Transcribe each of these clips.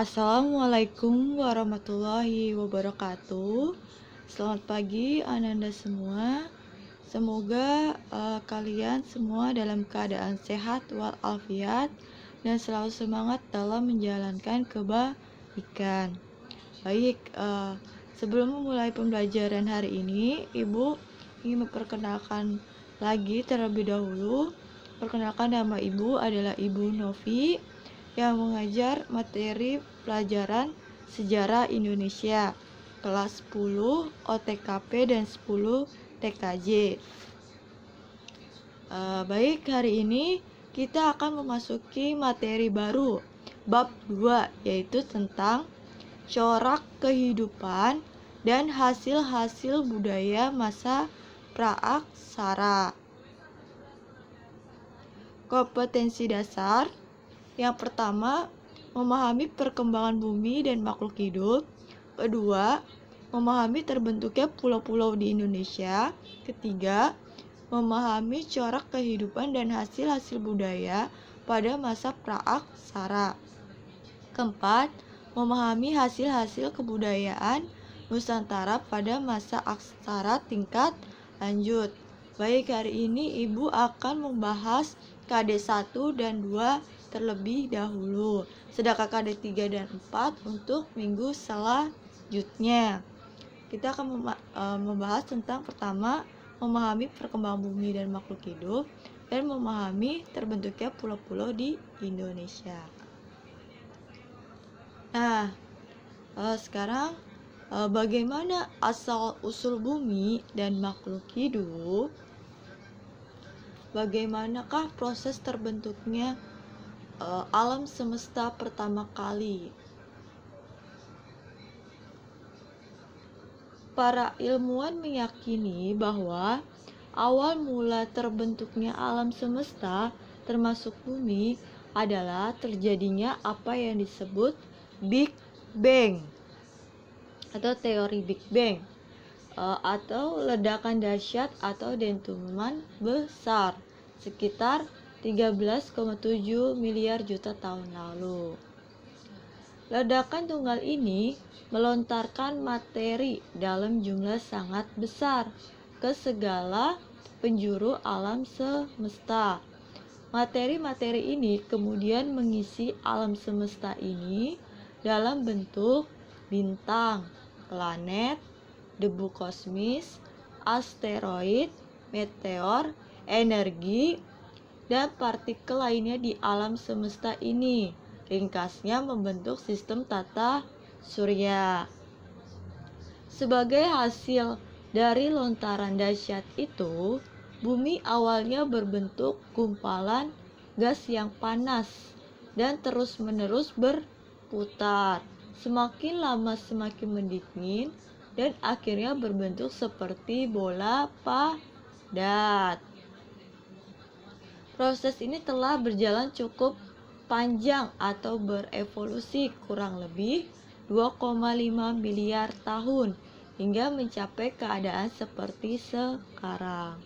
Assalamualaikum warahmatullahi wabarakatuh. Selamat pagi Ananda semua. Semoga kalian semua dalam keadaan sehat walafiat dan selalu semangat dalam menjalankan kebaikan. Baik, sebelum memulai pembelajaran hari ini, Ibu ingin memperkenalkan lagi terlebih dahulu. Perkenalkan, nama Ibu adalah Ibu Novi yang mengajar materi pelajaran Sejarah Indonesia kelas 10 OTKP dan 10 TKJ. Baik, hari ini kita akan memasuki materi baru bab 2, yaitu tentang corak kehidupan dan hasil-hasil budaya masa praaksara. Kompetensi dasar. Yang pertama, memahami perkembangan bumi dan makhluk hidup. Kedua, memahami terbentuknya pulau-pulau di Indonesia. Ketiga, memahami corak kehidupan dan hasil-hasil budaya pada masa praaksara. Keempat, memahami hasil-hasil kebudayaan Nusantara pada masa aksara tingkat lanjut. Baik, hari ini Ibu akan membahas KD 1 dan 2 terlebih dahulu, sedangkan KD 3 dan 4 untuk minggu selanjutnya. Kita akan membahas tentang pertama, memahami perkembangan bumi dan makhluk hidup, dan memahami terbentuknya pulau-pulau di Indonesia. Nah, sekarang bagaimana asal-usul bumi dan makhluk hidup? Bagaimanakah proses terbentuknya alam semesta pertama kali? Para ilmuwan meyakini bahwa awal mula terbentuknya alam semesta termasuk bumi adalah terjadinya apa yang disebut Big Bang atau teori Big Bang, atau ledakan dahsyat atau dentuman besar sekitar 13,7 miliar juta tahun lalu. Ledakan tunggal ini melontarkan materi dalam jumlah sangat besar ke segala penjuru alam semesta. Materi-materi ini kemudian mengisi alam semesta ini dalam bentuk bintang, planet, debu kosmis, asteroid, meteor, energi, dan partikel lainnya di alam semesta ini. Ringkasnya membentuk sistem tata surya. Sebagai hasil dari lontaran dahsyat itu, bumi awalnya berbentuk gumpalan gas yang panas dan terus-menerus berputar. Semakin lama semakin mendingin dan akhirnya berbentuk seperti bola padat. Proses ini telah berjalan cukup panjang atau berevolusi kurang lebih 2,5 miliar tahun hingga mencapai keadaan seperti sekarang.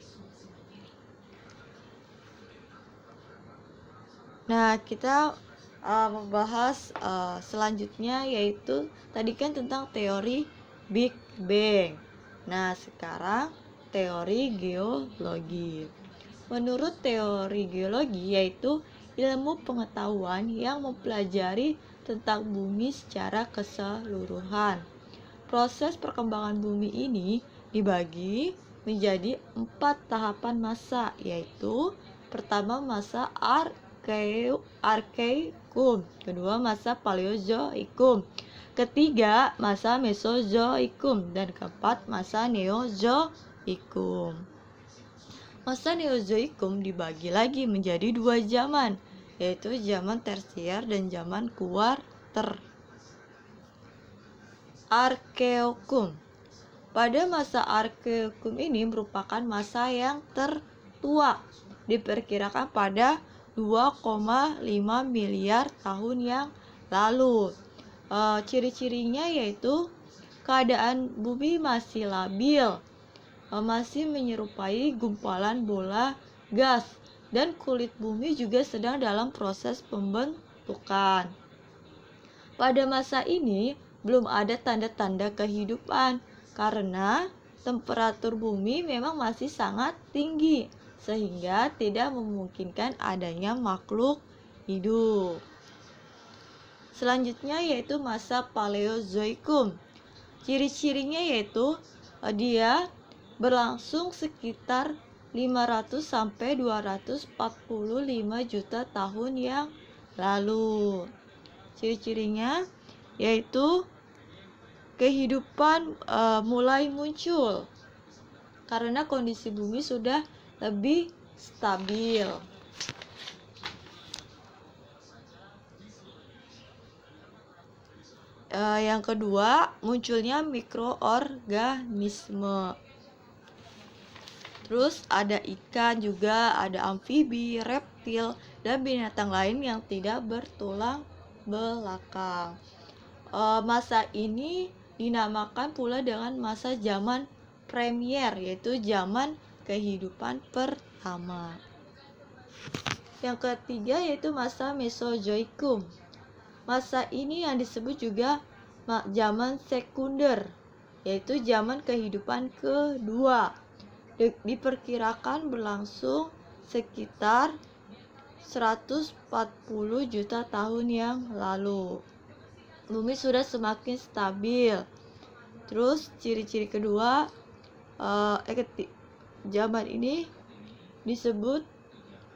Nah, kita membahas selanjutnya, yaitu tadi kan tentang teori Big Bang. Nah, sekarang teori geologi. Menurut teori geologi, yaitu ilmu pengetahuan yang mempelajari tentang bumi secara keseluruhan. Proses perkembangan bumi ini dibagi menjadi 4 tahapan masa, yaitu pertama masa Arkeikum, kedua masa Paleozoikum, ketiga masa Mesozoikum, dan keempat masa Neozoikum. Masa Neozoikum dibagi lagi menjadi 2 zaman, yaitu zaman tersier dan zaman kuarter. Arkeikum. Pada masa Arkeikum ini merupakan masa yang tertua, diperkirakan pada 2,5 miliar tahun yang lalu. Ciri-cirinya yaitu keadaan bumi masih labil, masih menyerupai gumpalan bola gas, dan kulit bumi juga sedang dalam proses pembentukan. Pada masa ini belum ada tanda-tanda kehidupan karena temperatur bumi memang masih sangat tinggi sehingga tidak memungkinkan adanya makhluk hidup. Selanjutnya yaitu masa Paleozoikum. Ciri-cirinya yaitu dia berlangsung sekitar 500 sampai 245 juta tahun yang lalu. Ciri-cirinya yaitu kehidupan mulai muncul karena kondisi bumi sudah lebih stabil. Yang kedua, munculnya mikroorganisme. Terus ada ikan juga, ada amfibi, reptil, dan binatang lain yang tidak bertulang belakang. Masa ini dinamakan pula dengan masa zaman Premier, yaitu zaman kehidupan pertama. Yang ketiga yaitu masa Mesozoikum. Masa ini yang disebut juga zaman sekunder, yaitu zaman kehidupan kedua. Diperkirakan berlangsung sekitar 140 juta tahun yang lalu. Bumi sudah semakin stabil. Terus ciri-ciri kedua, zaman ini disebut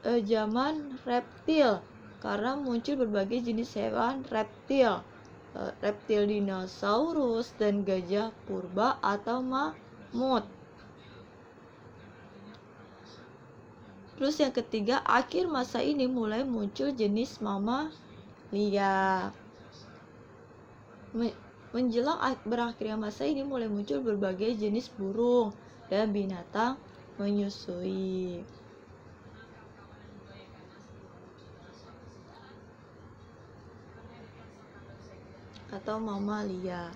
zaman reptil karena muncul berbagai jenis hewan reptil, reptil dinosaurus dan gajah purba atau mamut. Terus yang ketiga, akhir masa ini mulai muncul jenis mamalia. Menjelang berakhirnya masa ini mulai muncul berbagai jenis burung dan binatang menyusui. Atau mamalia.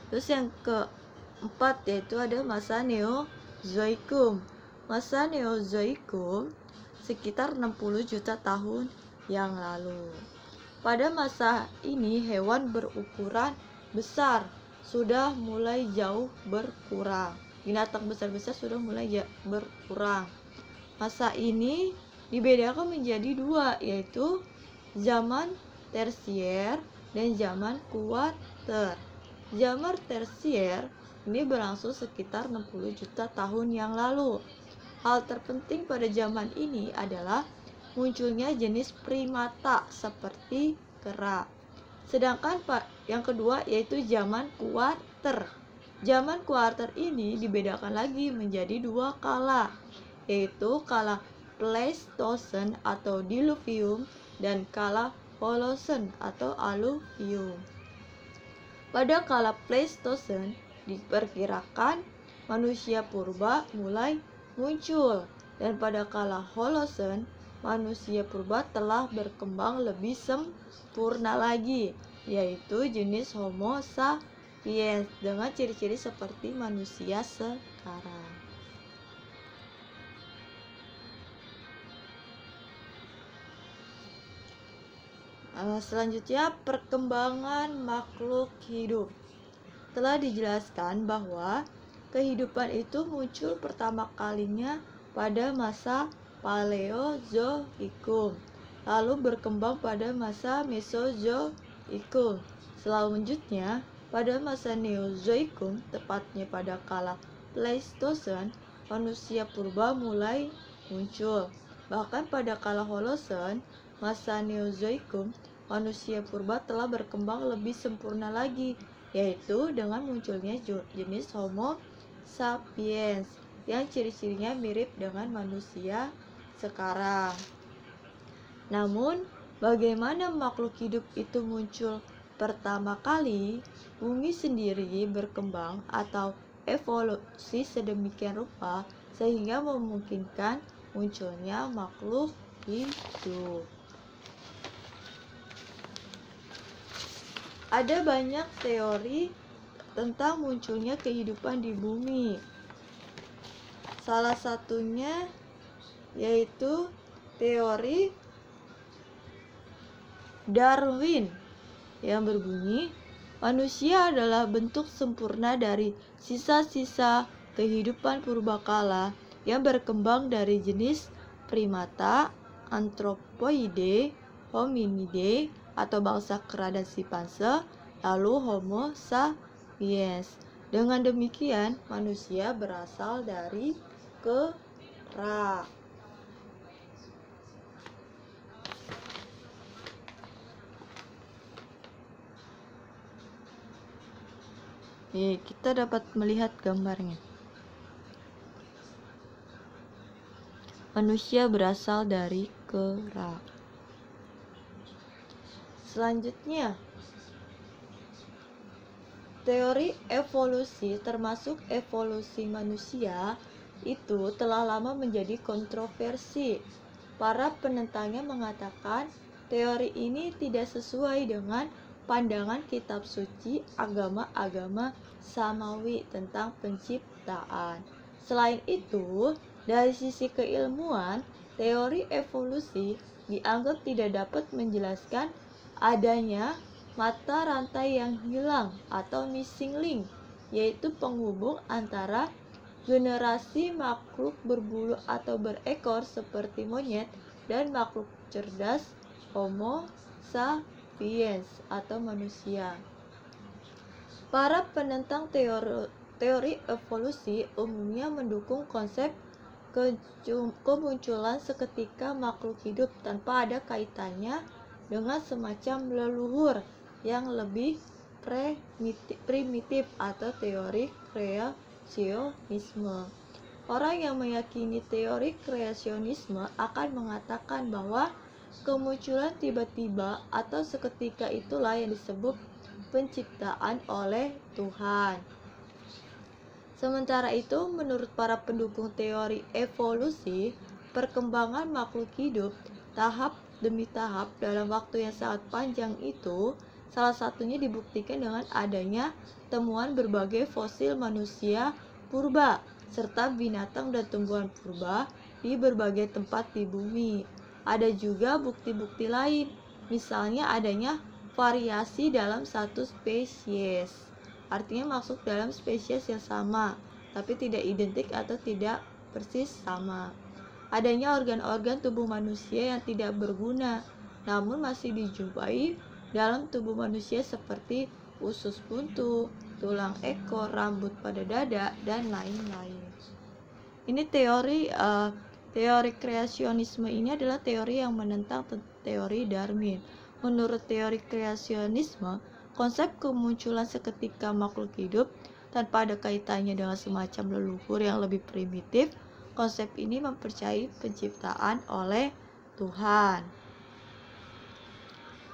Terus yang keempat yaitu ada masa Neozoikum. Masa Neozoikum sekitar 60 juta tahun yang lalu. Pada masa ini hewan berukuran besar sudah mulai jauh berkurang. Binatang besar-besar sudah mulai berkurang. Masa ini dibedakan menjadi dua, yaitu zaman tersier dan zaman kuarter. Zaman tersier ini berlangsung sekitar 60 juta tahun yang lalu. Hal terpenting pada zaman ini adalah munculnya jenis primata seperti kera. Sedangkan yang kedua yaitu zaman kuarter. Zaman kuarter ini dibedakan lagi menjadi dua kala, yaitu kala Pleistosen atau Diluvium dan kala Holosen atau Aluvium. Pada kala Pleistosen diperkirakan manusia purba mulai muncul, dan pada kala Holosen manusia purba telah berkembang lebih sempurna lagi, yaitu jenis Homo sapiens dengan ciri-ciri seperti manusia sekarang. Selanjutnya, perkembangan makhluk hidup. Telah dijelaskan bahwa kehidupan itu muncul pertama kalinya pada masa Paleozoikum, lalu berkembang pada masa Mesozoikum. Selanjutnya, pada masa Neozoikum, tepatnya pada kala Pleistosen, manusia purba mulai muncul. Bahkan pada kala Holosen, masa Neozoikum, manusia purba telah berkembang lebih sempurna lagi, yaitu dengan munculnya jenis Homo sapiens yang ciri-cirinya mirip dengan manusia sekarang. Namun, bagaimana makhluk hidup itu muncul pertama kali? Bumi sendiri berkembang atau evolusi sedemikian rupa sehingga memungkinkan munculnya makhluk hidup. Ada banyak teori tentang munculnya kehidupan di bumi. Salah satunya yaitu teori Darwin. yang berbunyi, manusia adalah bentuk sempurna dari sisa-sisa kehidupan purbakala yang berkembang dari jenis primata, anthropoide, hominide, atau bangsa kera dan simpanse, lalu Homo sapiens. Dengan demikian, manusia berasal dari kera. Kita dapat melihat gambarnya. Manusia berasal dari kera. Selanjutnya, teori evolusi termasuk evolusi manusia itu telah lama menjadi kontroversi. Para penentangnya mengatakan teori ini tidak sesuai dengan pandangan kitab suci agama-agama samawi tentang penciptaan. Selain itu, dari sisi keilmuan, teori evolusi dianggap tidak dapat menjelaskan adanya mata rantai yang hilang atau missing link, yaitu penghubung antara generasi makhluk berbulu atau berekor seperti monyet dan makhluk cerdas Homo sapiens atau manusia. Para penentang teori evolusi umumnya mendukung konsep kemunculan seketika makhluk hidup tanpa ada kaitannya dengan semacam leluhur yang lebih primitif atau teori kreasionisme. Orang yang meyakini teori kreasionisme akan mengatakan bahwa kemunculan tiba-tiba atau seketika itulah yang disebut penciptaan oleh Tuhan. Sementara itu, menurut para pendukung teori evolusi, perkembangan makhluk hidup tahap demi tahap dalam waktu yang sangat panjang itu salah satunya dibuktikan dengan adanya temuan berbagai fosil manusia purba serta binatang dan tumbuhan purba di berbagai tempat di bumi. Ada juga bukti-bukti lain, misalnya adanya variasi dalam satu spesies. Artinya masuk dalam spesies yang sama, tapi tidak identik atau tidak persis sama. Adanya organ-organ tubuh manusia yang tidak berguna, namun masih dijumpai dalam tubuh manusia seperti usus buntu, tulang ekor, rambut pada dada, dan lain-lain. Ini teori kreasionisme ini adalah teori yang menentang teori Darwin. Menurut teori kreasionisme, konsep kemunculan seketika makhluk hidup tanpa ada kaitannya dengan semacam leluhur yang lebih primitif. Konsep ini mempercayai penciptaan oleh Tuhan.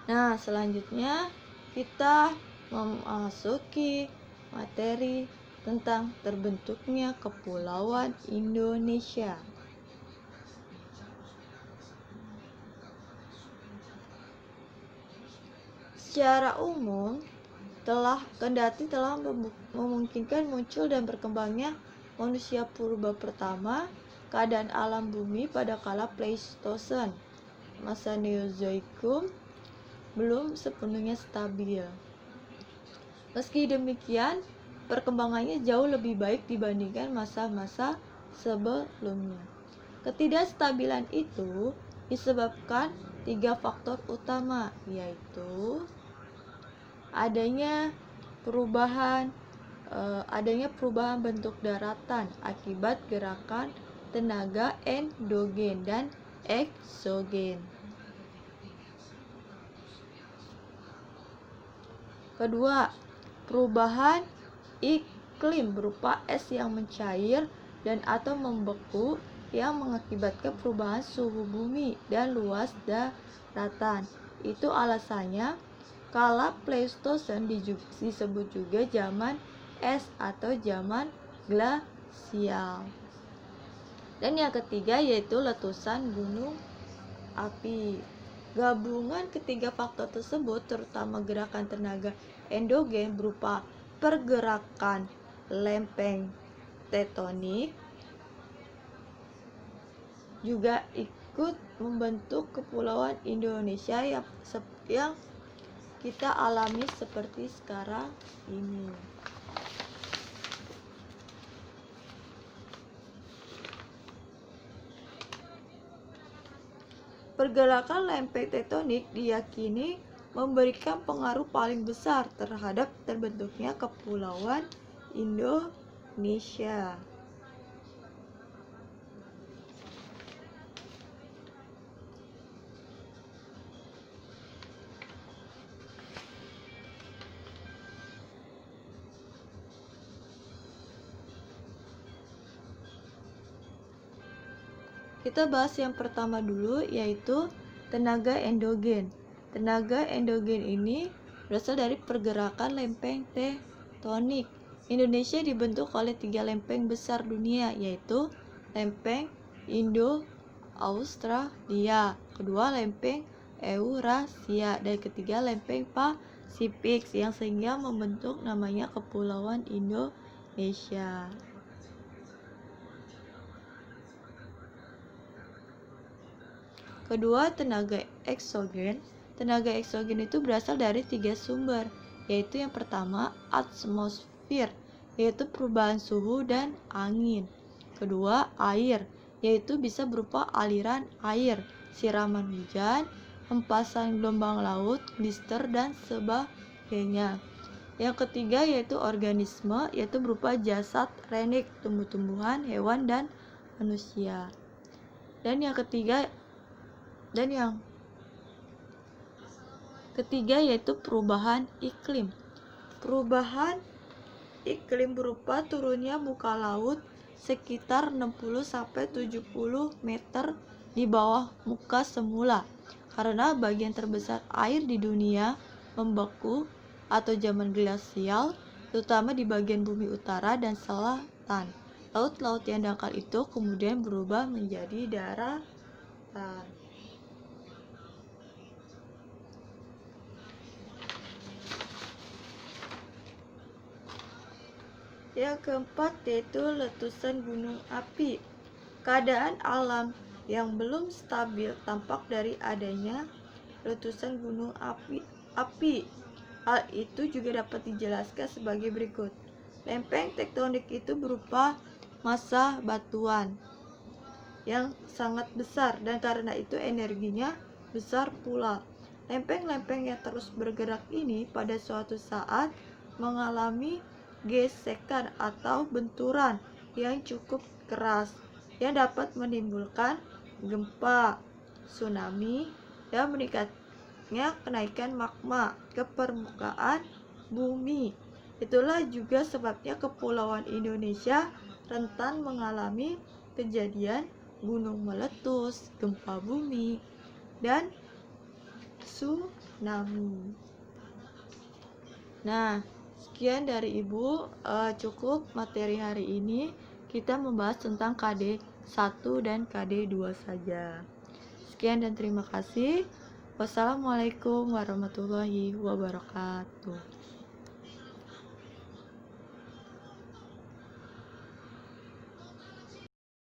Nah, selanjutnya kita memasuki materi tentang terbentuknya Kepulauan Indonesia. Secara umum, kendati telah memungkinkan muncul dan berkembangnya manusia purba pertama, keadaan alam bumi pada kala Pleistosen, masa Neozoikum, belum sepenuhnya stabil. Meski demikian, perkembangannya jauh lebih baik dibandingkan masa-masa sebelumnya. Ketidakstabilan itu disebabkan 3 faktor utama, yaitu adanya perubahan bentuk daratan akibat gerakan tenaga endogen dan eksogen. Kedua, perubahan iklim berupa es yang mencair dan atau membeku yang mengakibatkan perubahan suhu bumi dan luas daratan. Itu alasannya kala Pleistosen disebut juga zaman es atau zaman glasial. Dan yang ketiga yaitu letusan gunung api. Gabungan ketiga faktor tersebut, terutama gerakan tenaga endogen berupa pergerakan lempeng tektonik, juga ikut membentuk Kepulauan Indonesia yang kita alami seperti sekarang ini. Pergerakan lempeng tektonik diyakini memberikan pengaruh paling besar terhadap terbentuknya kepulauan Indonesia. Kita bahas yang pertama dulu, yaitu tenaga endogen. Tenaga endogen ini berasal dari pergerakan lempeng tektonik. Indonesia dibentuk oleh 3 lempeng besar dunia, yaitu lempeng Indo-Australia, kedua lempeng Eurasia, dan ketiga lempeng Pasifik, yang sehingga membentuk namanya Kepulauan Indonesia. Kedua, tenaga eksogen. Tenaga eksogen itu berasal dari 3 sumber, yaitu yang pertama atmosfer, yaitu perubahan suhu dan angin. Kedua, air, yaitu bisa berupa aliran air, siraman hujan, hempasan gelombang laut, glister, dan sebagainya. Yang ketiga yaitu organisme, yaitu berupa jasad renik, tumbuh-tumbuhan, hewan, dan manusia. Dan yang ketiga yaitu perubahan iklim. Perubahan iklim berupa turunnya muka laut sekitar 60-70 meter di bawah muka semula, karena bagian terbesar air di dunia membeku atau zaman glasial, terutama di bagian bumi utara dan selatan. Laut-laut yang dangkal itu kemudian berubah menjadi daratan. Yang keempat yaitu letusan gunung api. Keadaan alam yang belum stabil tampak dari adanya letusan gunung api. Hal itu juga dapat dijelaskan sebagai berikut. Lempeng tektonik itu berupa massa batuan yang sangat besar, dan karena itu energinya besar pula. Lempeng-lempeng yang terus bergerak ini pada suatu saat mengalami gesekan atau benturan yang cukup keras, yang dapat menimbulkan gempa, tsunami, dan meningkatnya kenaikan magma ke permukaan bumi. Itulah juga sebabnya Kepulauan Indonesia rentan mengalami kejadian gunung meletus, gempa bumi, dan tsunami. Nah, sekian dari Ibu, cukup materi hari ini. Kita membahas tentang KD 1 dan KD 2 saja. Sekian dan terima kasih. Wassalamualaikum warahmatullahi wabarakatuh.